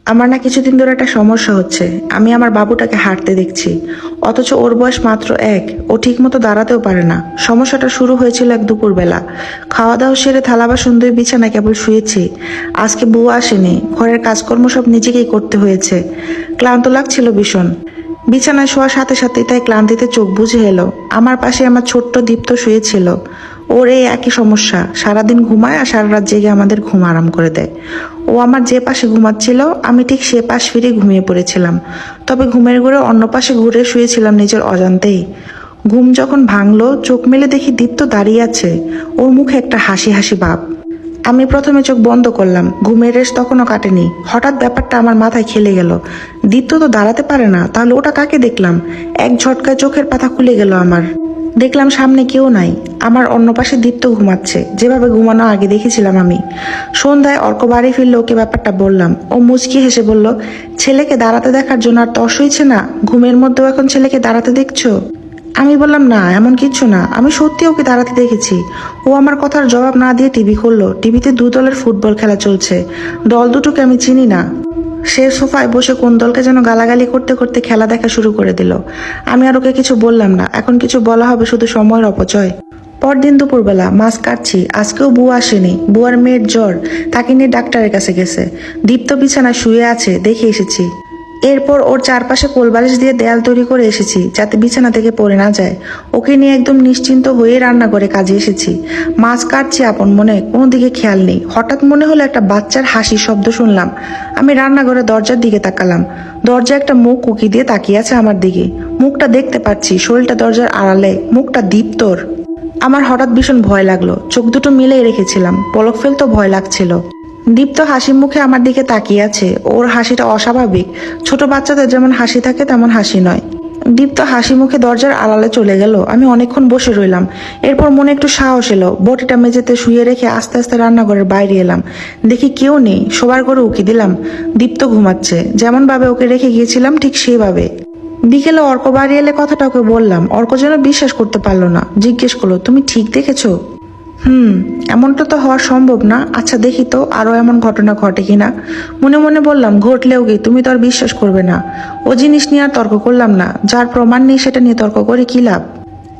আমার না কিছুদিন ধরে একটা সমস্যা হচ্ছে। আমি আমার বাবুটাকে হাঁটতে দেখছি, অথচ ওর বয়স মাত্র 1। ও ঠিক মতো দাঁড়াতেও পারে না। সমস্যাটা শুরু হয়েছিল এক দুপুরবেলা। খাওয়া দাওয়া সেরে থালা বাসন ধুয়ে বিছানায় কেবল শুয়েছি। আজকে বউ আসেনি, ঘরের কাজকর্ম সব নিজেকেই করতে হয়েছে। ক্লান্ত লাগছিল ভীষণ। বিছানায় শোয়ার সাথে সাথেই তাই ক্লান্তিতে চোখ বুজে এলো। আমার পাশে আমার ছোট্ট দীপ্ত শুয়েছিল। ওর এই একই সমস্যা, সারাদিন ঘুমায় আর সারা রাত জেগে আমাদের ঘুম আরাম করে দেয়। ও আমার যে পাশে ঘুমাচ্ছিল আমি ঠিক সে পাশ ফিরে ঘুমিয়ে পড়েছিলাম। তবে ঘুমের ঘুরে অন্য পাশে ঘুরে শুয়েছিলাম নিজের অজান্তেই। ঘুম যখন ভাঙলো, চোখ মেলে দেখি দীপ্ত দাঁড়িয়ে আছে। ওর মুখে একটা হাসি হাসি ভাব। আমি প্রথমে চোখ বন্ধ করলাম, ঘুমের রেশ তখনও কাটেনি। হঠাৎ ব্যাপারটা আমার মাথায় খেলে গেল। দীপ্ত তো দাঁড়াতে পারে না, তাহলে ওটা কাকে দেখলাম? এক ঝটকায় চোখের পাতা খুলে গেল আমার। দেখলাম সামনে কেউ নাই। আমার অন্য পাশে দীপ্ত ঘুমাচ্ছে, যেভাবে ঘুমানো আগে দেখেছিলাম আমি। সন্ধ্যায় অর্ক বাড়ি ফিরলে ওকে ব্যাপারটা বললাম। ও মুচকি হেসে বলল, ছেলেকে দাঁড়াতে দেখার জন্য আর তর্স হয়েছে না? ঘুমের মধ্যেও এখন ছেলেকে দাঁড়াতে দেখছো? আমি বললাম, না এমন কিচ্ছু না, আমি সত্যি ওকে দাঁড়াতে দেখেছি। ও আমার কথার জবাব না দিয়ে টিভি খুললো। টিভিতে দু দলের ফুটবল খেলা চলছে। দল দুটোকে আমি চিনি না। সে সোফায় বসে কোন দলকে যেন গালাগালি করতে করতে খেলা দেখা শুরু করে দিল। আমি আর ওকে কিছু বললাম না, এখন কিছু বলা হবে শুধু সময়ের অপচয়। পরদিন দুপুরবেলা মাছ কাটছি। আজকেও বউ আসেনি। বুয়ার মেয়ের জ্বর, তাকে নিয়ে ডাক্তারের কাছে গেছে। দীপ্ত বিছানায় শুয়ে আছে, দেখে এসেছি। এরপর ওর চারপাশে কোলবালিশ দিয়ে দেয়াল তৈরি করে এসেছি, যাতে বিছানা থেকে পড়ে না যায়। ওকে নিয়ে একদম নিশ্চিন্ত হয়ে রান্না করে কাজে এসেছি। মাছ কাটছি আপন মনে, কোনো দিকে খেয়াল নেই। হঠাৎ মনে হলো একটা বাচ্চার হাসির শব্দ শুনলাম। আমি রান্নাঘরে দরজার দিকে তাকালাম। দরজা একটা মুখ উকি দিয়ে তাকিয়ে আছে আমার দিকে। মুখটা দেখতে পাচ্ছি, শরীরটা দরজার আড়ালে, মুখটা দীপ্তর। আমার হঠাৎ ভীষণ ভয় লাগলো। চোখ দুটো মিলেই রেখেছিলাম, পলক ফেলতেও ভয় লাগছিল। দীপ্ত হাসি মুখে আমার দিকে তাকিয়ে আছে। ওর হাসিটা অস্বাভাবিক। ছোট বাচ্চাদের যেমন হাসি থাকে তেমন হাসি নয়। দীপ্ত হাসি মুখে দরজার আড়ালে চলে গেল। আমি অনেকক্ষণ বসে রইলাম। এরপর মনে একটু সাহস এলো। বটিটা মেঝেতে শুয়ে রেখে আস্তে আস্তে রান্নাঘরের বাইরে এলাম। দেখি কেউ নেই। শোবার ঘরে উকি দিলাম। দীপ্ত ঘুমাচ্ছে, যেমন ভাবে ওকে রেখে গিয়েছিলাম ঠিক সেভাবে। বিকেলে অর্ক বাড়ি এলে কথাটা ওকে বললাম। অর্ক যেন বিশ্বাস করতে পারলো না। জিজ্ঞেস করলো, তুমি ঠিক দেখেছো? হুম, এমনটা তো হওয়া সম্ভব না। আচ্ছা দেখি তো আরো এমন ঘটনা ঘটে কিনা। মনে মনে বললাম, ঘটলেও কি, তুমি তো আর বিশ্বাস করবে না। ও জিনিস নিয়ে আর তর্ক করলাম না। যার প্রমাণ নেই সেটা নিয়ে তর্ক করে কি লাভ।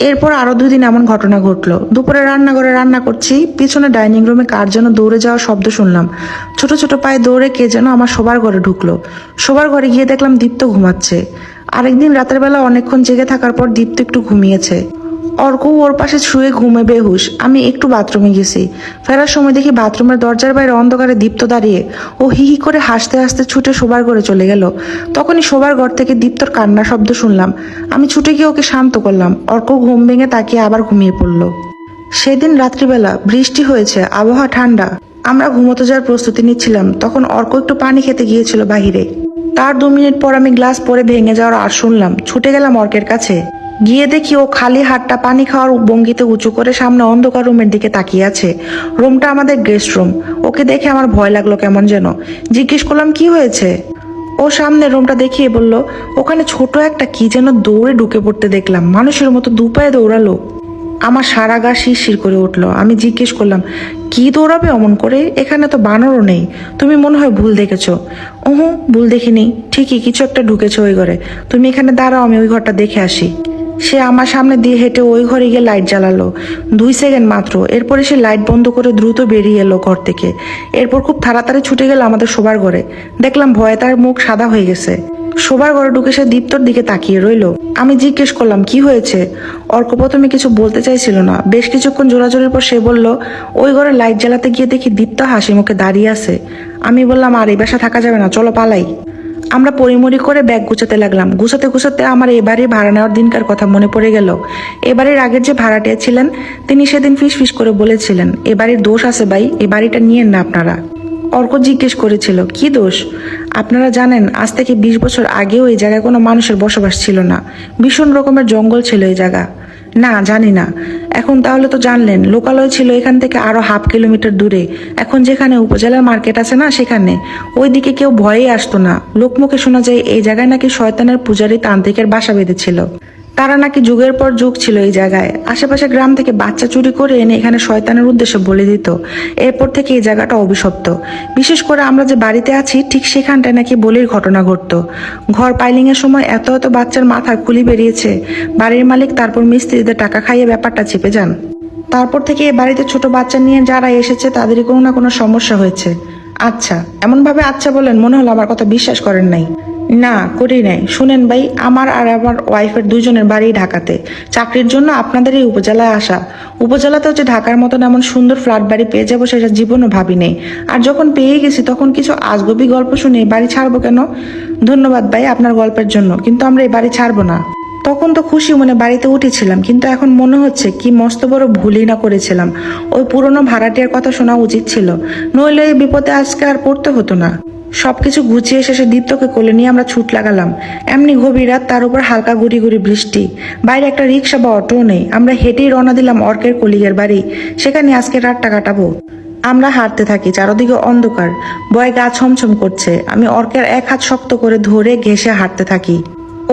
এরপর আরো 2 দিন এমন ঘটনা ঘটলো। দুপুরে রান্নাঘরে রান্না করছি, পিছনে ডাইনিং রুমে কার যেন দৌড়ে যাওয়ার শব্দ শুনলাম। ছোট ছোট পায়ে দৌড়ে কে যেন আমার শোবার ঘরে ঢুকলো। শোবার ঘরে গিয়ে দেখলাম দীপ্ত ঘুমাচ্ছে। আরেকদিন রাতের বেলা অনেকক্ষণ জেগে থাকার পর দীপ্ত একটু ঘুমিয়েছে। অর্ক ওর পাশে শুয়ে ঘুমে বেহুশ। আমি একটু বাথরুমে গেছি। ফেরার সময় দেখি বাথরুমের দরজার বাইরে অন্ধকারে দীপ্ত দাঁড়িয়ে। ও হি হি করে হাসতে হাসতে ছুটে শোবার ঘরে চলে গেল। তখনই শোবার ঘর থেকে দীপ্তর কান্নার শব্দ শুনলাম। আমি ছুটে গিয়ে ওকে শান্ত করলাম। অর্ক ঘুম ভেঙে তাকিয়ে আবার ঘুমিয়ে পড়ল। সেদিন রাত্রিবেলা বৃষ্টি হয়েছে, আবহাওয়া ঠান্ডা। আমরা ঘুমোতে যাওয়ার প্রস্তুতি নিচ্ছিলাম, তখন অর্ক একটু পানি খেতে গিয়েছিল বাহিরে। তার 2 মিনিট পর আমি গ্লাস পরে ভেঙে যাওয়ার আর শুনলাম। ছুটে গেলাম অর্কের কাছে। গিয়ে দেখি ও খালি হাতটা পানি খাওয়ার ভঙ্গিতে উঁচু করে সামনে অন্ধকার রুমের দিকে তাকিয়ে আছে। রুমটা আমাদের গেস্ট রুম। ওকে দেখে আমার ভয় লাগলো কেমন যেন। জিজ্ঞেস করলাম, কি হয়েছে? ও সামনে রুমটা দেখিয়ে বলল, ওখানে ছোট একটা কি যেন দৌড়ে ঢুকে পড়তে দেখলাম। মানুষের মতো 2 পায়ে দৌড়ালো। আমার সারা গা শিরশির করে উঠলো। আমি জিজ্ঞেস করলাম, কি দৌড়াবে অমন করে? এখানে তো বানরও নেই। তুমি মনে হয় ভুল দেখেছো। ওহো, ভুল দেখিনি, ঠিকই কিছু একটা ঢুকেছে ওই ঘরে। তুমি এখানে দাঁড়াও, আমি ওই ঘরটা দেখে আসি। সে আমার সামনে দিয়ে হেঁটে ওই ঘরে গিয়ে লাইট জ্বালালো। 2 সেকেন্ড মাত্র। এরপরে সে লাইট বন্ধ করে দ্রুত বেরিয়ে এলো ঘর থেকে। এরপর খুব তাড়াতাড়ি ছুটে গেল আমাদের শোবার ঘরে। দেখলাম ভয়ে তার মুখ সাদা হয়ে গেছে। শোবার ঘরে ঢুকে সে দীপ্তর দিকে তাকিয়ে রইল। আমি জিজ্ঞেস করলাম, কি হয়েছে? অর্ক প্রথমে কিছু বলতে চাইছিল না। বেশ কিছুক্ষণ জোরাজোরির পর সে বলল, ওই ঘরে লাইট জ্বালাতে গিয়ে দেখি দীপ্ত হাসি মুখে দাঁড়িয়ে আছে। আমি বললাম, আর এই বাসা থাকা যাবে না, চলো পালাই। আমরা পরিমরি করে ব্যাগ গুছাতে লাগলাম। গুছাতে গুছাতে আমার এবারে ভাড়া নেওয়ার দিনকার কথা মনে পড়ে গেল। এবারের আগের যে ভাড়াটিয়া ছিলেন, তিনি সেদিন ফিস ফিস করে বলেছিলেন, এ বাড়ির দোষ আছে ভাই, এ বাড়িটা নিয়েন না আপনারা। অর্ক জিজ্ঞেস করেছিল, কি দোষ? আপনারা জানেন, আজ থেকে 20 বছর আগেও এই জায়গায় কোনো মানুষের বসবাস ছিল না। ভীষণ রকমের জঙ্গল ছিল এই জায়গা। না, জানি না। এখন তাহলে তো জানলেন। লোকালয় ছিল এখান থেকে আরো ½ কিলোমিটার দূরে। এখন যেখানে উপজেলার মার্কেট আছে না, সেখানে। ওইদিকে কেউ ভয়েই আসতো না। লোকমুখে শোনা যায় এই জায়গায় নাকি শয়তানের পূজারী তান্ত্রিকের বাসা বেঁধেছিল। তারা নাকি যুগের পর যুগ ছিল এই জায়গায়। আশেপাশে গ্রাম থেকে বাচ্চা চুরি করে এনে এখানে শয়তানের উদ্দেশ্যে বলে দিত। এরপর থেকে এই জায়গাটা অভিশপ্ত। বিশেষ করে আমরা যে বাড়িতে আছি ঠিক সেখানটায় নাকি বলির ঘটনা ঘটতো। ঘর পাইলিং এর সময় এত এত বাচ্চার মাথার খুলি বেরিয়েছে। বাড়ির মালিক তারপর মিস্ত্রিদের টাকা খাইয়ে ব্যাপারটা চেপে যান। তারপর থেকে এই বাড়িতে ছোট বাচ্চা নিয়ে যারা এসেছে তাদেরই কোনো না কোনো সমস্যা হয়েছে। আচ্ছা, এমন ভাবে আচ্ছা বলেন মনে হলো আমার কথা বিশ্বাস করেন নাই। না করি নাই। শুনেন ভাই, আমার আর আমার ওয়াইফের দুইজনের বাড়ি ঢাকাতে। চাকরির জন্য আপনাদের এই উপজেলায় আসা। উপজেলাতে হচ্ছে ঢাকার মতন এমন সুন্দর ফ্ল্যাট বাড়ি পেয়ে যাবো সেটা জীবনও ভাবি নেই। আর যখন পেয়ে গেছি তখন কিছু আজগবি গল্প শুনে এই বাড়ি ছাড়বো কেন? ধন্যবাদ ভাই আপনার গল্পের জন্য, কিন্তু আমরা এই বাড়ি ছাড়বো না। তখন তো খুশি মনে বাড়িতে উঠেছিলাম, কিন্তু এখন মনে হচ্ছে কি মস্ত বড় ভুলই না করেছিলাম। ওই পুরনো ভাড়াটিয়ার কথা শোনা উচিত ছিল, নইলে এই বিপদে আজকে আর পড়তে হতো না। সবকিছু গুছিয়ে শেষে দীপ্তকে কোলে নিয়ে আমরা ছুট লাগালাম। এমনি গভীর রাত, তার উপর হালকা গুড়ি গুড়ি বৃষ্টি। বাইরে একটা রিক্সা বা অটোও নেই। আমরা হেঁটেই রওনা দিলাম অর্কের কলিগের বাড়ি। সেখানে আজকে রাতটা কাটাবো। আমরা হাঁটতে থাকি, চারদিকে অন্ধকার, ভয়ে গা ছমছম করছে। আমি অর্কের এক হাত শক্ত করে ধরে ঘেঁষে হাঁটতে থাকি।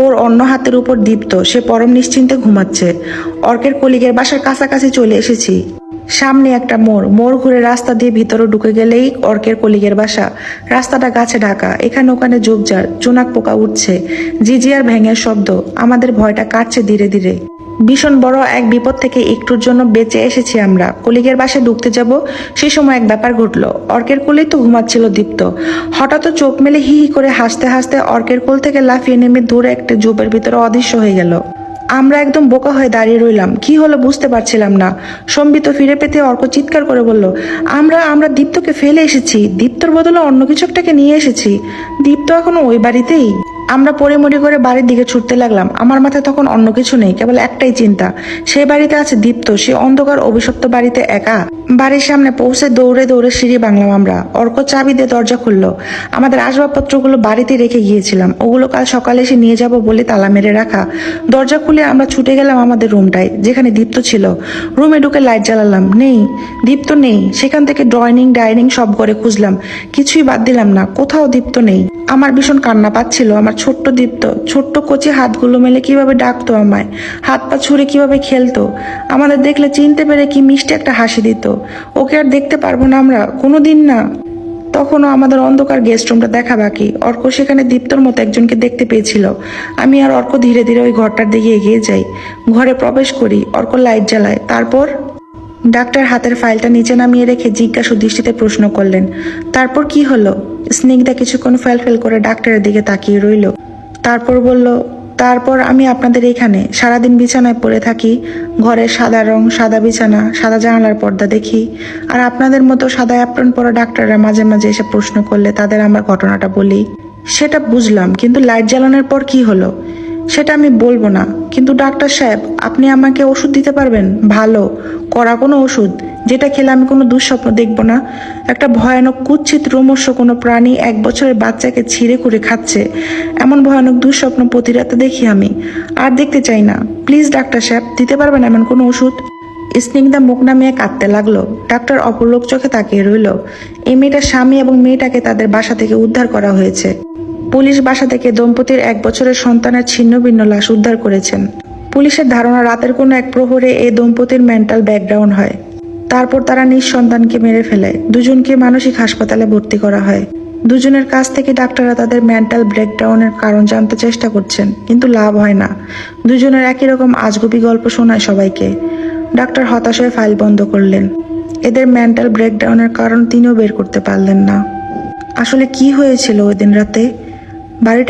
ওর অন্য হাতের উপর দীপ্ত, সে পরম নিশ্চিন্তে ঘুমাচ্ছে। অর্কের কলিগের বাসার কাছাকাছি চলে এসেছি। সামনে একটা মোড় ঘুরে রাস্তা দিয়ে ভিতরে ঢুকে গেলেই অর্কের কলিগের বাসা। রাস্তাটা গাছে ঢাকা, এখানে ওখানে ঝোপঝাড়, জোনাক পোকা উঠছে, জিজিয়ার ভ্যাঙের শব্দ। আমাদের ভয়টা কাটছে ধীরে ধীরে। ভীষণ বড় এক বিপদ থেকে একটুর জন্য বেঁচে এসেছি আমরা। কলিগের বাসায় ঢুকতে যাব, সেই সময় এক ব্যাপার ঘটলো। অর্কের কোলেই তো ঘুমাচ্ছিল দীপ্ত। হঠাৎ চোখ মেলে হি হি করে হাসতে হাসতে অর্কের কোল থেকে লাফিয়ে নেমে দূরে একটা ঝোপের ভিতরে অদৃশ্য হয়ে গেল। আমরা একদম বোকা হয়ে দাঁড়িয়ে রইলাম, কি হলো বুঝতে পারছিলাম না। সম্বিত ফিরে পেতে অর্ক চিৎকার করে বলল, আমরা আমরা দীপ্তকে ফেলে এসেছি। দীপ্তর বদলে অন্য কিছু একটাকে নিয়ে এসেছি। দীপ্ত এখনো ওই বাড়িতেই। আমরা পড়ে করে বাড়ির দিকে ছুটতে লাগলাম। আমার মাথায় তখন অন্য কিছু নেই, কেবল একটাই চিন্তা, সেই বাড়িতে আছে দীপ্ত, সে অন্ধকার অভিশপ্ত বাড়িতে একা। বাড়ির সামনে পৌঁছে দৌড়ে দৌড়ে সিঁড়ি ভাঙলাম আমরা। অর্ক চাবি দিয়ে দরজা খুললো। আমাদের আসবাবপত্রগুলো বাড়িতে রেখে গিয়েছিলাম, ওগুলো কাল সকালে এসে নিয়ে যাব বলে তালা মেরে রাখা। দরজা খুলে আমরা ছুটে গেলাম আমাদের রুমটায়, যেখানে দীপ্ত ছিল। রুমে ঢুকে লাইট জ্বালালাম, নেই, দীপ্ত নেই। সেখান থেকে ড্রয়িং ডাইনিং সব ঘরে খুঁজলাম, কিছুই বাদ দিলাম না, কোথাও দীপ্ত নেই। আমার ভীষণ কান্না পাচ্ছিল। আমার ছোট্ট দীপ্ত, ছোট্ট কচি হাতগুলো মেলে কিভাবে ডাকতো আমায়, হাত পা ছুঁড়ে কিভাবে খেলতো, আমাদের দেখলে চিনতে পেরে কি মিষ্টি একটা হাসি দিত। ওকে আর দেখতে পারবো না আমরা, কোনোদিন না। তখনও আমাদের অন্ধকার গেস্ট রুমটা দেখা বাকি। অর্ক সেখানে দীপ্তর মতো একজনকে দেখতে পেয়েছিল। আমি আর অর্ক ধীরে ধীরে ওই ঘরটার দিকে এগিয়ে যাই। ঘরে প্রবেশ করি, অর্ক লাইট জ্বালায়। তারপর ডাক্তার হাতের ফাইলটা নিচে নামিয়ে রেখে জিজ্ঞাসু দৃষ্টিতে প্রশ্ন করলেন, তারপর কি হলো? স্নিগ্ধা কিছুক্ষণ ফেল করে ডাক্তারের দিকে তাকিয়ে রইল। তারপর বলল, তারপর আমি আপনাদের এখানে সারাদিন বিছানায় পড়ে থাকি। ঘরের সাদা রং, সাদা বিছানা, সাদা জানালার পর্দা দেখি। আর আপনাদের মতো সাদা অ্যাপ্রন পরা ডাক্তাররা মাঝে মাঝে এসে প্রশ্ন করলে তাদের আমার ঘটনাটা বলি। সেটা বুঝলাম, কিন্তু লাইট জ্বালানোর পর কি হলো সেটা আমি বলবো না। কিন্তু ডাক্তার সাহেব, আপনি আমাকে ওষুধ দিতে পারবেন? ভালো কড়া কোনো ওষুধ, যেটা খেলে আমি কোনো দুঃস্বপ্ন দেখবো না। একটা ভয়ানক কুৎসিত রোমস্য কোনো প্রাণী 1 বছরের বাচ্চাকে ছিঁড়ে করে খাচ্ছে, এমন ভয়ানক দুঃস্বপ্ন প্রতি রাতে দেখি আমি। আর দেখতে চাই না। প্লিজ ডাক্তার সাহেব, দিতে পারবেন এমন কোনো ওষুধ? স্নিগ্ধা মুখ নামিয়ে কাঁদতে লাগলো। ডাক্তার অপলোক চোখে তাকিয়ে রইল। এই মেয়েটার স্বামী এবং মেয়েটাকে তাদের বাসা থেকে উদ্ধার করা হয়েছে। পুলিশ বাসা থেকে দম্পতির 1 বছরের সন্তানের ছিন্ন ভিন্ন লাশ উদ্ধার করেছেন। পুলিশের ধারণা রাতের কোনো এক প্রহরে এই দম্পতির মেন্টাল ব্রেকডাউন হয়। তারপর তারা নিঃসন্তানকে মেরে ফেলে। দুজনকে মানসিক হাসপাতালে ভর্তি করা হয়। দুজনের কাছ থেকে ডাক্তাররা তাদের মেন্টাল ব্রেকডাউনের কারণ জানতে চেষ্টা করছেন, কিন্তু লাভ হয় না। দুজনের একই রকম আজগুবি গল্প শোনায় সবাইকে। ডাক্তার হতাশ হয়ে ফাইল বন্ধ করলেন। এদের মেন্টাল ব্রেকডাউনের কারণ তিনিও বের করতে পারলেন না। আসলে কি হয়েছিল ওই দিন রাতে? বাড়িটা